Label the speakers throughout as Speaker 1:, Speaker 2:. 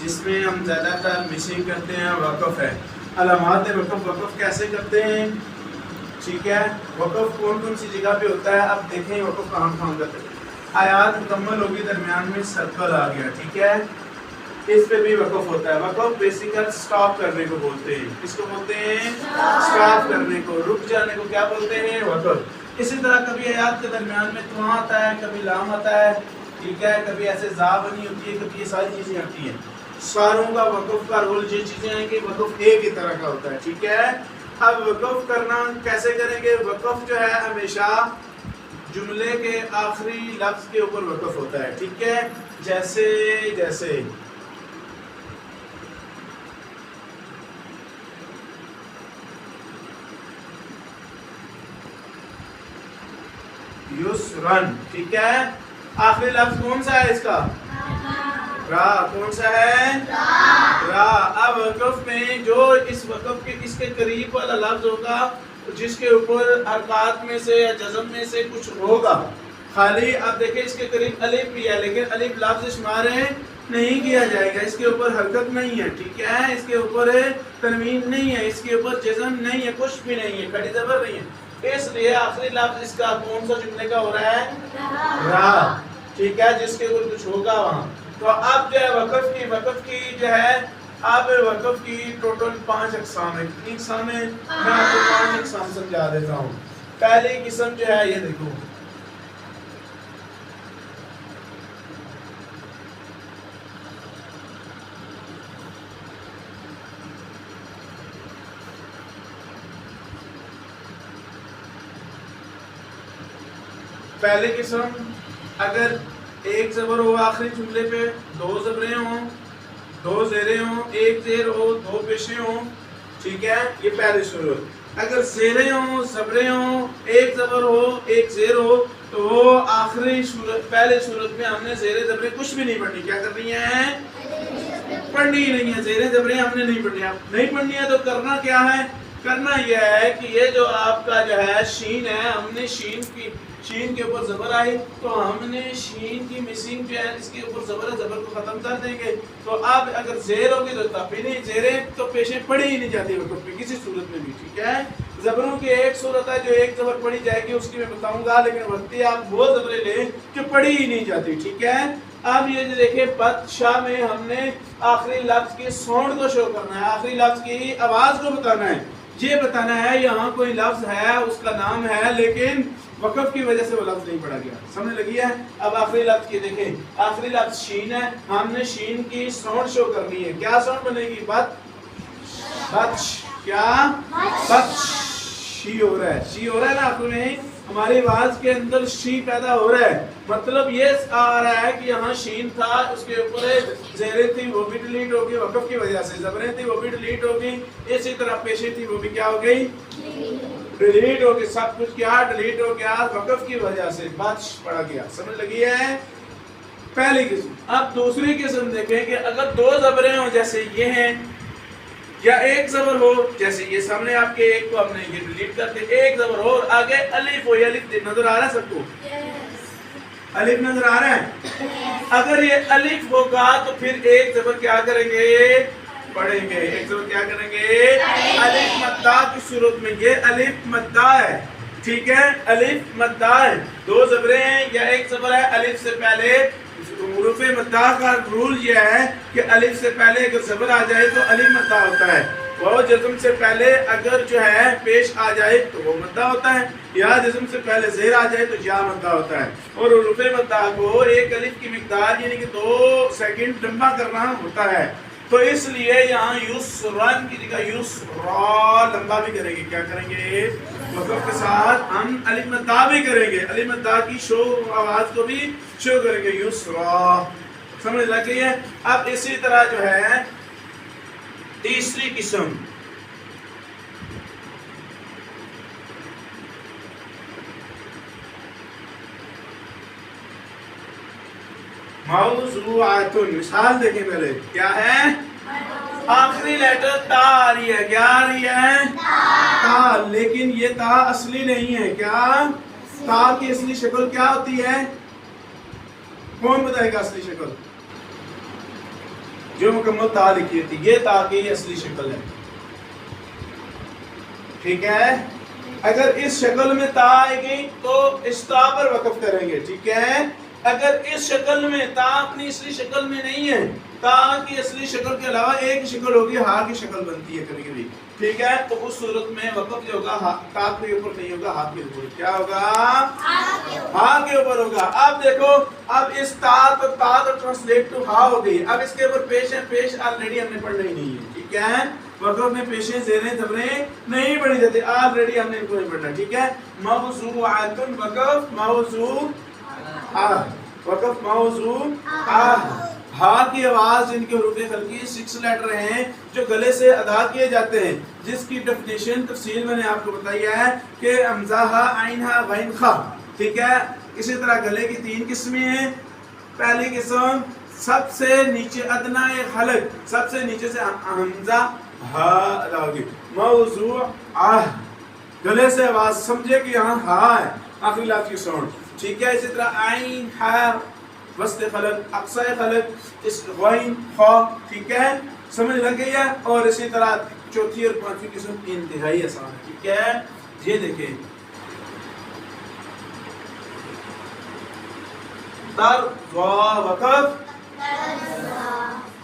Speaker 1: جس میں ہم زیادہ تر مسنگ کرتے ہیں وقف ہے. علامات وقف. وقف کیسے کرتے ہیں؟ ٹھیک ہے، وقف کون کون سی جگہ پہ ہوتا ہے؟ اب دیکھیں وقف کہاں کرتے ہیں. آیات مکمل ہوگی، درمیان میں سرکل آ گیا، ٹھیک ہے، اس پہ بھی وقف ہوتا ہے. وقف بیسیکل سٹاپ کرنے کو بولتے ہیں. کس کو بولتے ہیں؟ سٹاپ کرنے کو، رک جانے کو کیا بولتے ہیں؟ وقف. اسی طرح کبھی آیات کے درمیان میں تو آتا ہے، کبھی لام آتا ہے، ٹھیک ہے، کبھی ایسے زا بنی ہوتی ہے، کبھی یہ ساری چیزیں آتی ہیں. ساروں کا وقف کا رول یہ چیزیں ہیں کہ وقف ایک ہی طرح کا ہوتا ہے، ٹھیک ہے. اب وقف کرنا کیسے کریں گے؟ وقف جو ہے ہمیشہ جملے کے آخری لفظ کے اوپر وقف ہوتا ہے، ٹھیک ہے. جیسے یسرن، ٹھیک ہے. آخری لفظ کون سا ہے اس کا؟ را. کون سا ہے؟ را. اب وقف میں جو اس وقف کے اس کے قریب والا لفظ ہوگا، جس کے اوپر حرکات میں سے یا جزم میں سے کچھ ہوگا، خالی اب دیکھیں اس کے قریب الف بھی ہے لیکن الف لفظ شمار نہیں کیا جائے گا، اس کے اوپر حرکت نہیں ہے، ٹھیک ہے، اس کے اوپر تنوین نہیں ہے، اس کے اوپر جزم نہیں ہے، کچھ بھی نہیں ہے، کھڑی زبر نہیں ہے. اس لیے آخری لفظ اس کا کون سا جملے کا ہو رہا ہے؟ را. ٹھیک ہے، جس کے اوپر کچھ ہوگا وہاں. تو اب جو ہے وقف کی جو ہے، اب وقف کی ٹوٹل 5 اقسام ہے. کتنی اقسام ہے؟ میں آپ کو 5 اقسام سمجھا دیتا ہوں. پہلی قسم جو ہے یہ دیکھو، پہلی قسم اگر ایک زبر ہو آخری جملے پہ، 2 زبریں ہوں، 2 زیریں ہوں، ایک زیر ہو، 2 پیشیں ہوں، ٹھیک ہے، یہ پہلی صورت. اگر زیریں ہوں، زبریں ہوں، ایک زبر ہو، ایک زیر ہو، تو وہ آخری صورت، پہلے صورت میں ہم نے زیریں زبریں کچھ بھی نہیں پڑھنی. کیا کرنی ہے؟ پڑھنی ہی نہیں ہے. زیریں زبریں ہم نے نہیں پڑھنی ہے. تو کرنا کیا ہے؟ کرنا یہ ہے کہ یہ جو آپ کا جو ہے شین ہے، ہم نے شین کے اوپر زبر آئی تو ہم نے شین کی مسنگ جو ہے اس کے اوپر زبر کو ختم کر دیں گے. تو اب اگر زیر ہوگی تو تب بھی نہیں، زیریں تو پیشیں پڑھی ہی نہیں جاتی وقت پہ کسی صورت میں بھی، ٹھیک ہے. زبروں کی ایک صورت ہے جو ایک زبر پڑھی جائے گی، اس کی میں بتاؤں گا، لیکن وقتی آپ وہ زبریں لیں جو پڑھی ہی نہیں جاتی، ٹھیک ہے. اب یہ جو دیکھیں بادشاہ میں ہم نے آخری لفظ کی ساؤنڈ کو شو کرنا ہے، آخری لفظ کی آواز کو بتانا ہے. یہ بتانا ہے یہاں کوئی لفظ ہے، اس کا نام ہے، لیکن وقف کی وجہ سے وہ لفظ نہیں پڑھا گیا. سمجھ لگی ہے؟ اب آخری لفظ کی دیکھیں، آخری لفظ شین ہے، ہم نے شین کی ساؤنڈ شو کرنی ہے. کیا ساؤنڈ بنے گی؟ بچ. کیا؟ بچ. شی ہو رہا ہے، شی ہو رہا ہے نا. آپ میں ہماری آواز کے اندر شی پیدا ہو رہا ہے. مطلب یہ آ رہا ہے کہ یہاں شین تھا، اس کے اوپر زیریں تھی وہ بھی ڈیلیٹ ہوگی وقف کی وجہ سے، زبریں تھی وہ بھی ڈیلیٹ ہوگی، اسی طرح پیشیں تھی وہ بھی کیا ہو گئی؟ ڈیلیٹ ہو گئی. سب کچھ کیا ڈیلیٹ ہو گیا وقف کی وجہ سے، بچ پڑا گیا. سمجھ لگی ہے؟ پہلی قسم. اب دوسری قسم دیکھیں کہ اگر 2 زبریں ہوں جیسے یہ ہیں، یا ایک زبر ہو جیسے یہ سامنے آپ کے، ایک کو ہم نے یہ ڈیلیٹ کر دیا، ایک زبر ہو اور آگے الف ہو. یہ الف نظر آ رہا ہے سب کو؟ الف نظر آ رہا ہے؟ اگر یہ الف ہوگا تو پھر ایک زبر کیا کریں گے؟ پڑھیں گے. ایک زبر کیا کریں گے؟ الف مدہ کی صورت میں. یہ الف مدہ ہے، ٹھیک ہے، الف مدہ ہے. 2 زبریں ہیں یا ایک زبر ہے، الف سے پہلے حروف مدہ کا رول یہ ہے کہ الف سے پہلے اگر زبر آ جائے تو الف مدہ ہوتا ہے، وہ جزم سے پہلے اگر جو ہے پیش آ جائے تو وہ مدہ ہوتا ہے، یا جزم سے پہلے زیر آ جائے تو یا مدہ ہوتا ہے. اور حروف مدہ کو ایک الف کی مقدار یعنی کہ 2 سیکنڈ لمبا کرنا ہوتا ہے. تو اس لیے یہاں یسرن کی جگہ یسرا لمبا بھی کریں گے. کیا کریں گے؟ وقف کے ساتھ ہم الف مدہ بھی کریں گے، الف مدہ کی شو آواز کو بھی شو کریں گے، یسرا. سمجھ لگ گئی ہے؟ اب اسی طرح جو ہے تیسری قسم، موضوعات. مثال دیکھیں پہلے، کیا ہے؟ آخری لیٹر تا آ رہی ہے. کیا آ رہی ہے؟ تا. لیکن یہ تا اصلی نہیں ہے. کیا؟ تا کی اصلی شکل کیا ہوتی ہے؟ کون بتائے گا اصلی شکل؟ جو مکمل تا لکھی ہوتی ہے، یہ تا کی اصلی شکل ہے، ٹھیک ہے. اگر اس شکل میں تا آئے گی تو اس تا پر وقف کریں گے، ٹھیک ہے. اگر اس شکل میں تا اپنی اصلی شکل میں نہیں ہے، تا کی اصلی شکل کے علاوہ ایک شکل ہوگی، ہا کی شکل بنتی ہے کبھی کبھی، ٹھیک ہے. تو اس صورت میں وقف جو ہوگا تا کے اوپر نہیں ہوگا، ہا کے اوپر. کیا ہوگا؟ ہا کے اوپر ہوگا. اب دیکھو، اب اس تا تو ٹرانسلیٹ ٹو ہا ہو گئی. اب اس کے اوپر پیش ہے، پیش آلریڈی ہم نے پڑھنا ہی نہیں ہے، ٹھیک ہے. وقف میں پیشیں زیریں زبریں نہیں پڑھی جاتی، آلریڈی ہم نے ان کو نہیں پڑھنا، ٹھیک ہے. موضوعات وقف موضوع وقف موضوع ہا کی آواز جن کے حروف خلقی 6 لیٹر ہیں جو گلے سے ادا کیے جاتے ہیں، جس کی ڈیفینیشن تفصیل میں نے آپ کو بتائی ہے کہ حمزہ ہا، عین ہا، غین خا، ٹھیک ہے. اسی طرح گلے کی 3 قسمیں ہیں. پہلی قسم سب سے نیچے ادنا خلق، سب سے نیچے سے حمزہ ہا ادا ہوگی. موضوع گلے سے آواز سمجھے کہ یہاں ہا ہے، آخری لفظ کی ساؤنڈ، ٹھیک ہے. اسی طرح عین ہا وسط خلق، اقصی خلق، اس غین خا، ٹھیک ہے، سمجھ لگ گئی ہے. اور اسی طرح چوتھی اور پانچویں قسم انتہائی آسان ہے، ٹھیک ہے. یہ دیکھیں تر وقف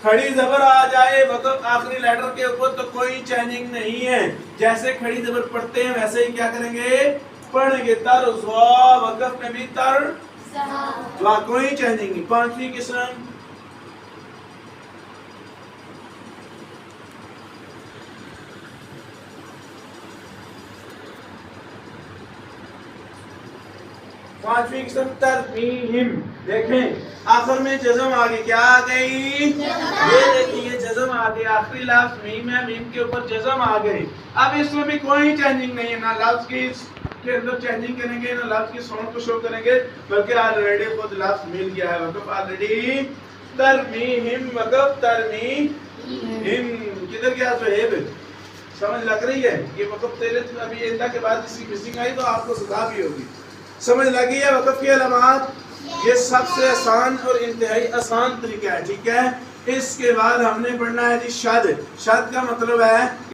Speaker 1: کھڑی زبر آ جائے وقف آخری لیٹر کے اوپر تو کوئی چینجنگ نہیں ہے. جیسے کھڑی زبر پڑھتے ہیں ویسے ہی کیا کریں گے؟ پڑھیں گے. تر وقف میں بھی تر کوئی چینجنگ نہیں. پانچویں قسم ترمیم. دیکھیں آخر میں جزم آ گئی، کیا آ گئی؟ یہ دیکھیں یہ جزم آ گئی، آخری لفظ میم ہے، میم کے اوپر جزم آ گئی. اب اس میں بھی کوئی چینجنگ نہیں ہے، نہ لفظ کی کے اندر چینجنگ کریں گے، نہ لفظ کی ساؤنڈ کو شو کریں گے، بلکہ آلریڈی خود لفظ مل گیا ہے. وقف آلریڈی ترمیم، وقف ترمیم. کدھر گیا سہیب؟ سمجھ لگ رہی ہے؟ یہ وقف تیرے ابھی اندہ کے بعد اسی مسنگ آئی تو آپ کو سزا بھی ہوگی. سمجھ لگی ہے وقف کی علامات؟ یہ سب سے آسان اور انتہائی آسان طریقہ ہے، ٹھیک ہے. اس کے بعد ہم نے پڑھنا ہے جی شد. شد کا مطلب ہے